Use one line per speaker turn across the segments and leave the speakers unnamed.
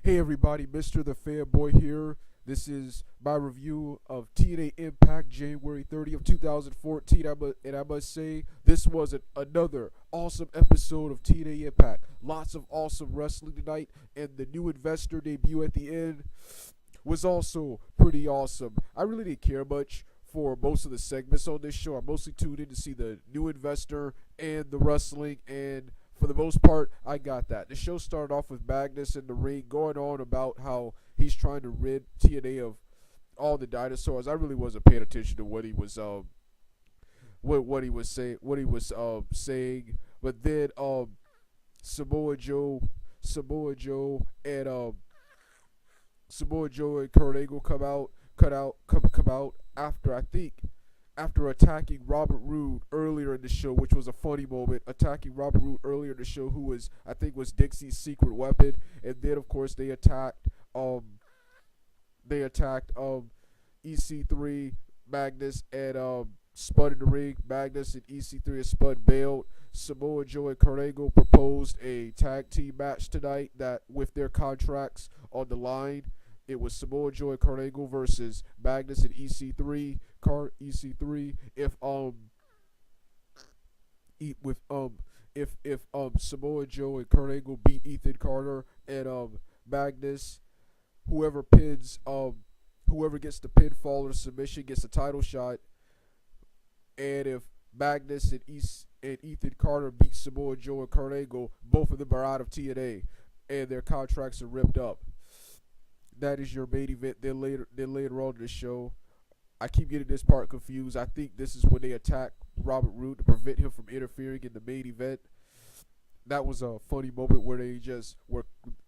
Hey everybody, MrThefanboy here. This is my review of TNA Impact January 30th, 2014. I must say, this was another awesome episode of TNA Impact. Lots of awesome wrestling tonight, and the new investor debut at the end was also pretty awesome. I really didn't care much for most of the segments on this show. I mostly tuned in to see the new investor and the wrestling, and for the most part, I got that. The show started off with Magnus in the ring going on about how he's trying to rid TNA of all the dinosaurs. I really wasn't paying attention to what he was saying. But then Samoa Joe and Kurt Angle come out after attacking Robert Roode earlier in the show, which was a funny moment, attacking Robert Roode earlier in the show, who was, I think, was Dixie's secret weapon. And then of course they attacked EC3, Magnus, and spun in the ring. Magnus and EC3 and Spud bailed. Samoa Joe and Kurt Angle proposed a tag team match tonight that, with their contracts on the line, it was Samoa Joe and Kurt Angle versus Magnus and EC3. EC3. If Samoa Joe and Kurt Angle beat Ethan Carter and Magnus, whoever gets the pinfall or submission gets a title shot. And if Magnus and Ethan Carter beat Samoa Joe and Kurt Angle, both of them are out of TNA and their contracts are ripped up. That is your main event. Then later on in the show, I keep getting this part confused. I think this is when they attack Robert Roode to prevent him from interfering in the main event. That was a funny moment where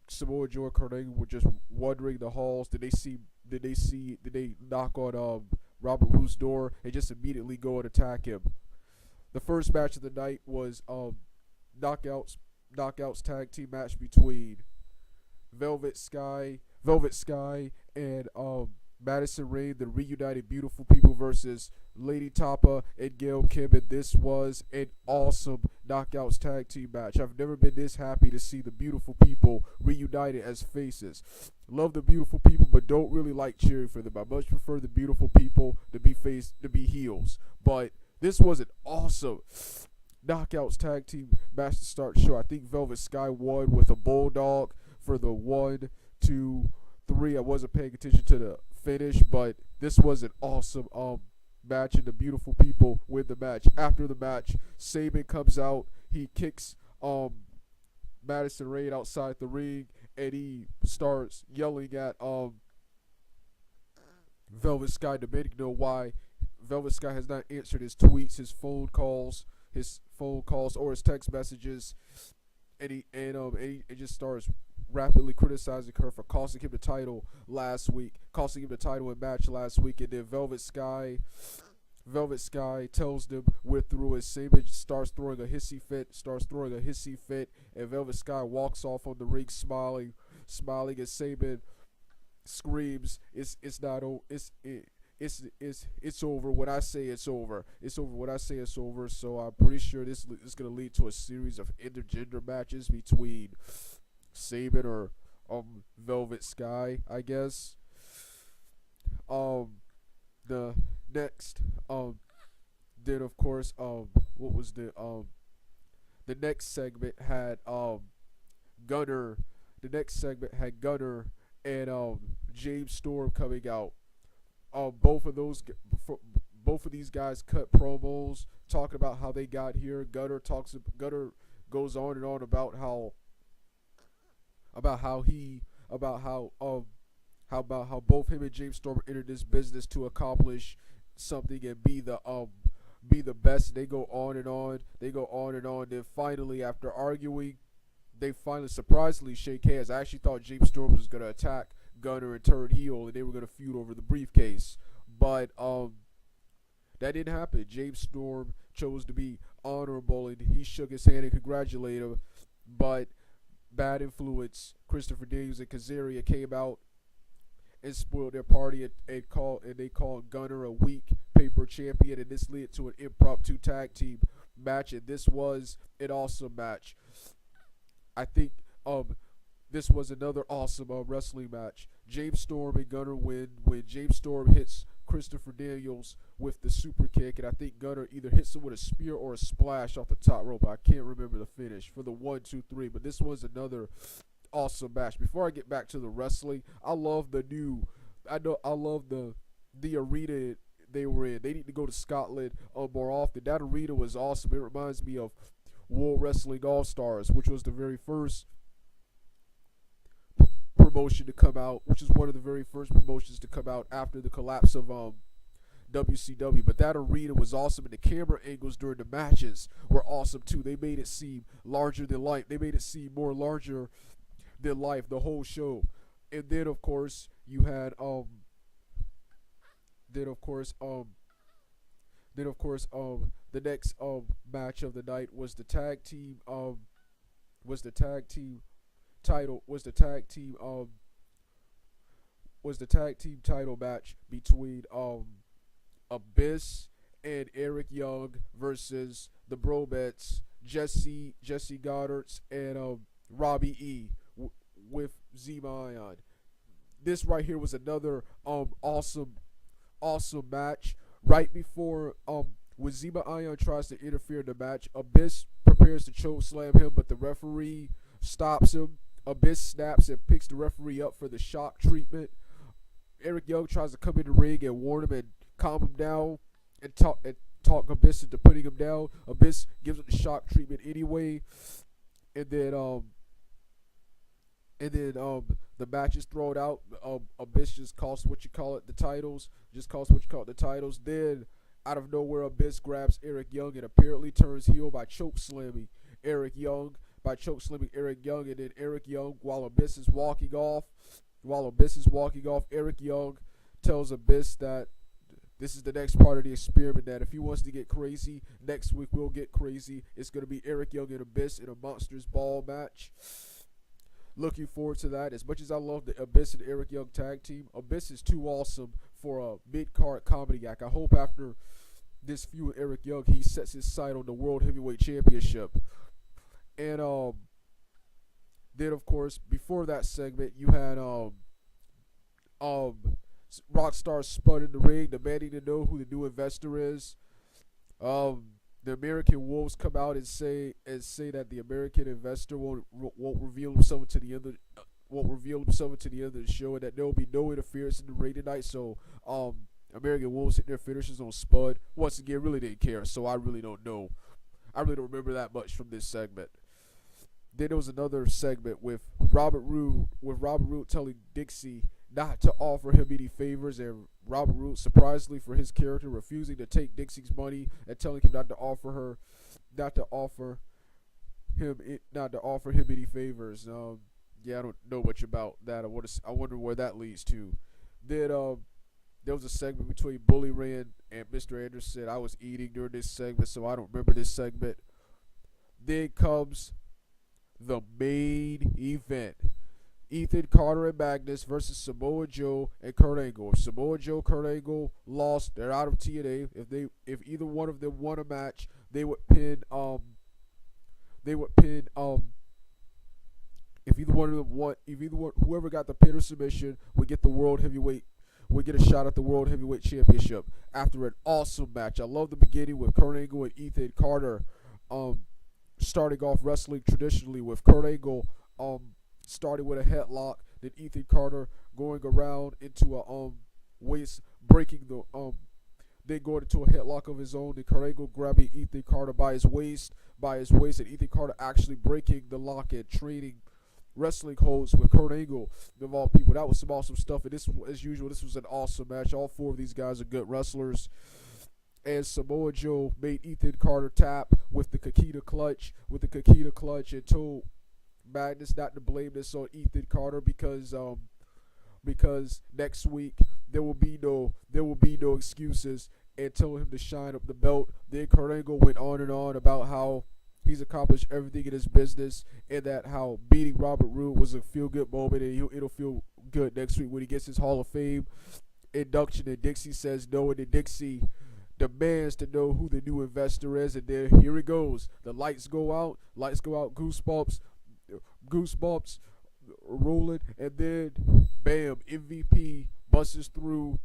Samoa Joe and Kurt Angle were just wandering the halls. Did they knock on Robert Roode's door and just immediately go and attack him? The first match of the night was knockouts tag team match between Velvet Sky and Madison Rayne, the reunited beautiful people, versus Lady Tapa and Gail Kim, and this was an awesome knockouts tag team match. I've never been this happy to see the beautiful people reunited as faces. Love the beautiful people, but don't really like cheering for them. I much prefer the beautiful people to be heels. But this was an awesome knockouts tag team match to start the show. I think Velvet Sky won with a bulldog for the 1, 2, 3. I wasn't paying attention to the finish, but this was an awesome match, and the beautiful people win the match. After the match, Saban comes out. He kicks Madison Rayne outside the ring, and he starts yelling at Velvet Sky, demanding to know why Velvet Sky has not answered his tweets, his phone calls, or his text messages, and he just starts rapidly criticizing her for costing him the title in match last week. And then Velvet Sky tells them we're through, and Saban starts throwing a hissy fit, and Velvet Sky walks off on the ring smiling, and Saban screams, it's over when I say it's over. It's over when I say it's over. So I'm pretty sure this is going to lead to a series of intergender matches between Saban or Velvet Sky, I guess. The next then of course what was the next segment had Gunner. The next segment had Gunner and James Storm coming out. Both of these guys cut promos talking about how they got here. Gunner goes on and on about how both him and James Storm entered this business to accomplish something and be the best. They go on and on. Then finally, after arguing, they finally surprisingly shake hands. I actually thought James Storm was gonna attack Gunner and turn heel, and they were gonna feud over the briefcase. But that didn't happen. James Storm chose to be honorable, and he shook his hand and congratulated him. But Bad Influence, Christopher Daniels and Kazarian came out and spoiled their party and they called Gunner a weak paper champion, and this led to an impromptu tag team match, and this was an awesome match. I think This was another awesome wrestling match. James Storm and Gunner win when James Storm hits Christopher Daniels with the super kick, and I think Gunner either hits him with a spear or a splash off the top rope. I can't remember the finish for the 1, 2, 3, but this was another awesome match. Before I get back to the wrestling, I love the arena they were in. They need to go to Scotland more often. That arena was awesome. It reminds me of World Wrestling All Stars, which was the very first promotion to come out, which is one of the very first promotions to come out after the collapse of WCW. But that arena was awesome, and the camera angles during the matches were awesome too. They made it seem larger than life. They made it seem more larger than life the whole show. And then of course you had the next match of the night was the tag team was the tag team title was the tag team was the tag team title match between Abyss and Eric Young versus the Bromets, Jesse Godderts and Robbie E with Zema Ion. This right here was another awesome match. Right before when Zema Ion tries to interfere in the match, Abyss prepares to choke slam him, but the referee stops him. Abyss snaps and picks the referee up for the shock treatment. Eric Young tries to come in the ring and warn him and calm him down and talk Abyss into putting him down. Abyss gives him the shock treatment anyway, and then the match is thrown out. Abyss just costs the titles. Then out of nowhere, Abyss grabs Eric Young and apparently turns heel by choke slamming Eric Young. And then Eric Young, while Abyss is walking off, Eric Young tells Abyss that this is the next part of the experiment, that if he wants to get crazy, next week we'll get crazy. It's going to be Eric Young and Abyss in a Monsters Ball match. Looking forward to that. As much as I love the Abyss and Eric Young tag team, Abyss is too awesome for a mid-card comedy act. I hope after this feud with Eric Young, he sets his sight on the World Heavyweight Championship. And then of course, before that segment, you had Rockstar Spud in the ring, demanding to know who the new investor is. The American Wolves come out and say that the American investor won't reveal himself until the end of the show, and that there will be no interference in the ring tonight. So American Wolves hit their finishes on Spud. Once again, really didn't care, so I really don't know. I really don't remember that much from this segment. Then there was another segment with Robert Roode telling Dixie not to offer him any favors, and Robert Roode, surprisingly for his character, refusing to take Dixie's money and telling him not to offer him any favors. Yeah, I don't know much about that. I wonder where that leads to. Then there was a segment between Bully Ray and Mr. Anderson. I was eating during this segment, so I don't remember this segment. Then comes the main event. Ethan Carter and Magnus versus Samoa Joe and Kurt Angle. If Samoa Joe, Kurt Angle lost, they're out of TNA. If either one of them won a match, they would pin whoever got the pin or submission would get a shot at the World Heavyweight Championship after an awesome match. I love the beginning with Kurt Angle and Ethan Carter starting off wrestling traditionally, with Kurt Angle starting with a headlock, then Ethan Carter going around into a waist, breaking the then going into a headlock of his own, then Kurt Angle grabbing Ethan Carter by his waist, and Ethan Carter actually breaking the lock and trading wrestling holds with Kurt Angle, of all people. That was some awesome stuff, and this, as usual, this was an awesome match. All four of these guys are good wrestlers. And Samoa Joe made Ethan Carter tap with the Kakita clutch, and told Magnus not to blame this on Ethan Carter because next week there will be no excuses, and told him to shine up the belt. Then Kurt Angle went on and on about how he's accomplished everything in his business, and that how beating Robert Roode was a feel-good moment, and it'll feel good next week when he gets his Hall of Fame induction. And Dixie says no, and then Dixie demands to know who the new investor is, and then here it goes. The lights go out, goosebumps. rolling, and then bam, MVP busts through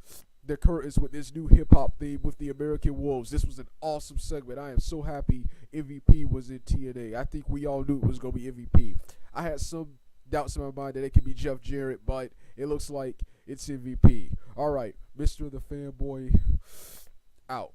the curtains with this new hip hop theme with the American Wolves. This was an awesome segment. I am so happy MVP was in TNA. I think we all knew it was gonna be MVP. I had some doubts in my mind that it could be Jeff Jarrett, but it looks like it's MVP. All right, Mr. the Fanboy out.